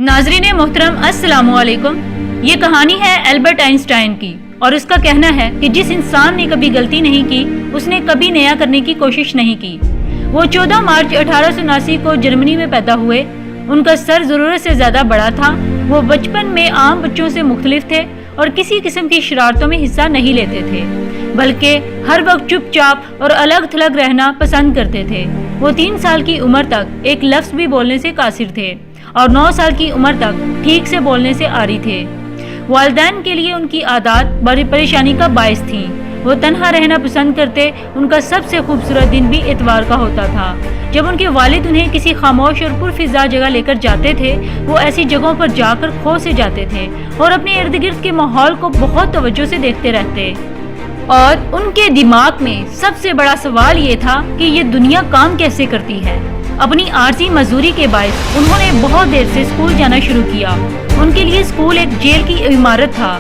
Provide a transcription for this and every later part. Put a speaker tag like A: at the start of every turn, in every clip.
A: नाज़रीन मोहतरम अस्सलाम वालेकुम। ये कहानी है एल्बर्ट आइंस्टाइन की और उसका कहना है कि जिस इंसान ने कभी गलती नहीं की उसने कभी नया करने की कोशिश नहीं की। वो 14 मार्च 1879 को जर्मनी में पैदा हुए। उनका सर ज़रूरत से ज़्यादा बड़ा था। वो बचपन में आम बच्चों से मुख्तलिफ थे और किसी किस्म की शरारतों में हिस्सा नहीं लेते थे, बल्कि हर वक्त चुपचाप और अलग थलग रहना पसंद करते थे। वो 3 साल की उम्र तक एक लफ्ज़ भी बोलने से कासिर थे और 9 साल की उम्र तक ठीक से बोलने से आरी थे। वालिदैन के लिए उनकी आदत बड़ी परेशानी का बायस थी। वो तन्हा रहना पसंद करते। उनका सबसे खूबसूरत दिन भी इतवार का होता था, जब उनके वालिद उन्हें किसी खामोश और पुरफिजा जगह लेकर जाते थे। वो ऐसी जगहों पर जाकर खो से जाते थे और अपने इर्द गिर्द के माहौल को बहुत तवज्जो से देखते रहते। और उनके दिमाग में सबसे बड़ा सवाल ये था कि ये दुनिया काम कैसे करती है। अपनी आरजी मजदूरी के बायस उन्होंने बहुत देर से स्कूल जाना शुरू किया। उनके लिए स्कूल एक जेल की इमारत था।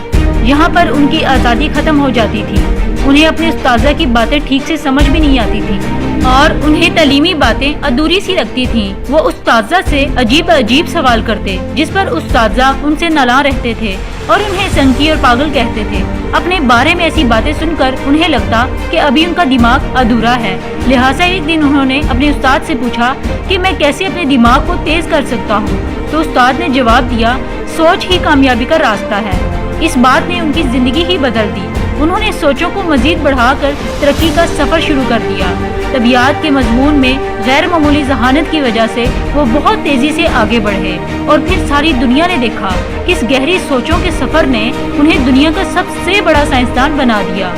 A: यहाँ पर उनकी आज़ादी खत्म हो जाती थी। उन्हें अपने उस्ताज़ा की बातें ठीक से समझ भी नहीं आती थी और उन्हें तालीमी बातें अधूरी सी लगती थीं। वो उस्ताज़ा से अजीब सवाल करते, जिस पर उस्ताज़ा उनसे नाराज़ रहते थे और उन्हें संकी और पागल कहते थे। अपने बारे में ऐसी बातें सुनकर उन्हें लगता कि अभी उनका दिमाग अधूरा है। लिहाजा एक दिन उन्होंने अपने उस्ताद से पूछा कि मैं कैसे अपने दिमाग को तेज कर सकता हूँ। तो उस्ताद ने जवाब दिया, सोच ही कामयाबी का रास्ता है। इस बात ने उनकी जिंदगी ही बदल दी। उन्होंने सोचों को मजीद बढ़ाकर तरक्की का सफर शुरू कर दिया। तबियात के मजमून में गैर मामूली जहानत की वजह से वो बहुत तेजी से आगे बढ़े और फिर सारी दुनिया ने देखा कि इस गहरी सोचों के सफर ने उन्हें दुनिया का सबसे बड़ा साइंसदान बना दिया।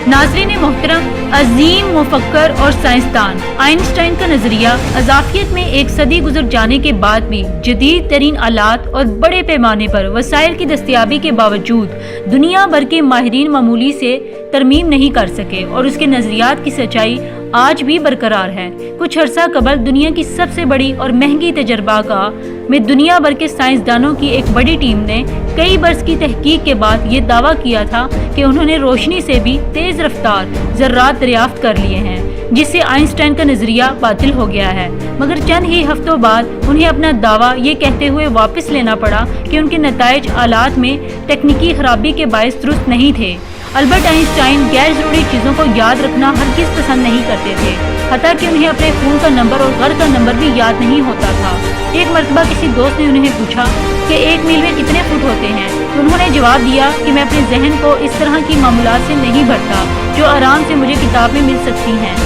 A: नाज़रीन मोहतरम, अजीम मुफक्कर और साइंसदान आइंस्टाइन का नजरिया अज़ाफियत में एक सदी गुजर जाने के बाद भी जदीद तरीन आलात और बड़े पैमाने पर वसाइल की दस्तयाबी के बावजूद दुनिया भर के माहिरीन मामूली से तरमीम नहीं कर सके और उसके नजरियात की सच्चाई आज भी बरकरार है। कुछ अरसा कबल दुनिया की सबसे बड़ी और महंगी तजर्बागाह में दुनिया भर के साइंसदानों की एक बड़ी टीम ने कई बरस की तहकीक के बाद ये दावा किया था कि उन्होंने रोशनी से भी तेज रफ्तार ज़र्रात दरियाफ्त कर लिए हैं, जिससे आइंस्टाइन का नजरिया बातिल हो गया है। मगर चंद ही हफ्तों बाद उन्हें अपना दावा ये कहते हुए वापस लेना पड़ा कि उनके नताइज आलात में तकनीकी खराबी के बायस दुरुस्त नहीं थे। अल्बर्ट आइंस्टाइन गैर जरूरी चीज़ों को याद रखना हरगिज़ पसंद नहीं करते थे, हत्ता कि उन्हें अपने खून का नंबर और घर का नंबर भी याद नहीं होता था। एक मरतबा किसी दोस्त ने उन्हें पूछा कि 1 मील में कितने फुट होते हैं, तो उन्होंने जवाब दिया कि मैं अपने जहन को इस तरह की मामूलात से नहीं भरता जो आराम से मुझे किताब में मिल सकती हैं।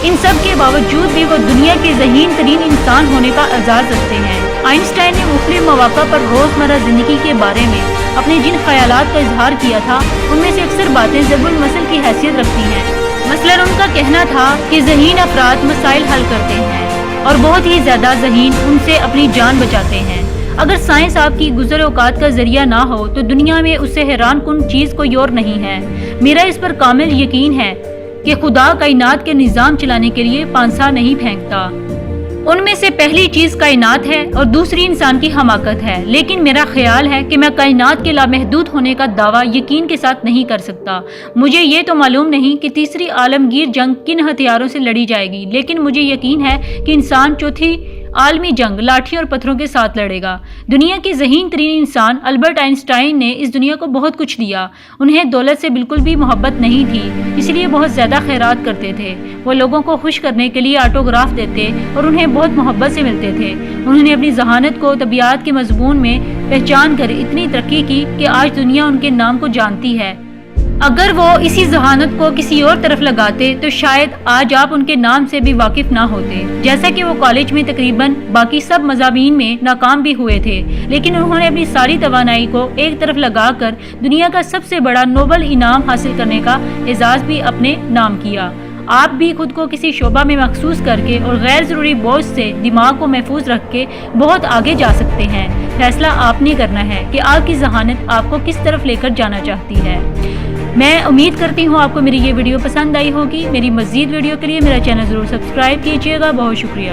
A: इन सब के बावजूद भी वो दुनिया के ज़हीन तरीन इंसान होने का एजाज़ रखते हैं। आइंस्टाइन ने मुख्तलिफ मौक़ा पर रोज़मर्रा ज़िंदगी के बारे में अपने जिन ख्यालात का इजहार किया था, उनमें से अक्सर बातें ज़रुल मसल की हैसियत रखती हैं। मसलन उनका कहना था कि ज़हीन अफराद मसाइल हल करते हैं और बहुत ही ज़्यादा ज़हीन उनसे अपनी जान बचाते हैं। अगर साइंस आपकी गुज़र औकात का जरिया ना हो तो दुनिया में उससे हैरान कुन चीज़ कोई और नहीं है। मेरा इस पर कामिल यकीन है कि खुदा कायनात के निज़ाम चलाने के लिए पांसा नहीं फेंकता। उनमें से पहली चीज़ कायनात है और दूसरी इंसान की हमाकत है। लेकिन मेरा ख्याल है कि मैं कायनात के लामहदूद होने का दावा यकीन के साथ नहीं कर सकता। मुझे ये तो मालूम नहीं कि तीसरी आलमगीर जंग किन हथियारों से लड़ी जाएगी, लेकिन मुझे यकीन है कि इंसान चौथी आलमी जंग लाठियों और पत्थरों के साथ लड़ेगा। दुनिया के ज़हीन तरीन इंसान अल्बर्ट आइंस्टाइन ने इस दुनिया को बहुत कुछ दिया। उन्हें दौलत से बिल्कुल भी मोहब्बत नहीं थी, इसलिए बहुत ज़्यादा खैरात करते थे। वो लोगों को खुश करने के लिए ऑटोग्राफ देते और उन्हें बहुत मोहब्बत से मिलते थे। उन्होंने अपनी जहानत को तबियात के मजमून में पहचान कर इतनी तरक्की की कि आज दुनिया उनके नाम को जानती है। अगर वो इसी जहानत को किसी और तरफ लगाते तो शायद आज आप उनके नाम से भी वाकिफ ना होते। जैसा कि वो कॉलेज में तकरीबन बाकी सब मज़ामीन में नाकाम भी हुए थे, लेकिन उन्होंने अपनी सारी तवानाई को एक तरफ लगाकर दुनिया का सबसे बड़ा नोबल इनाम हासिल करने का एजाज़ भी अपने नाम किया। आप भी खुद को किसी शोबा में मखसूस करके और गैर ज़रूरी बोझ से दिमाग को महफूज रख के बहुत आगे जा सकते हैं। फैसला आपने करना है कि आपकी जहानत आपको किस तरफ लेकर जाना चाहती है। मैं उम्मीद करती हूँ आपको मेरी ये वीडियो पसंद आई होगी। मेरी मज़ीद वीडियो के लिए मेरा चैनल ज़रूर सब्सक्राइब कीजिएगा। बहुत शुक्रिया।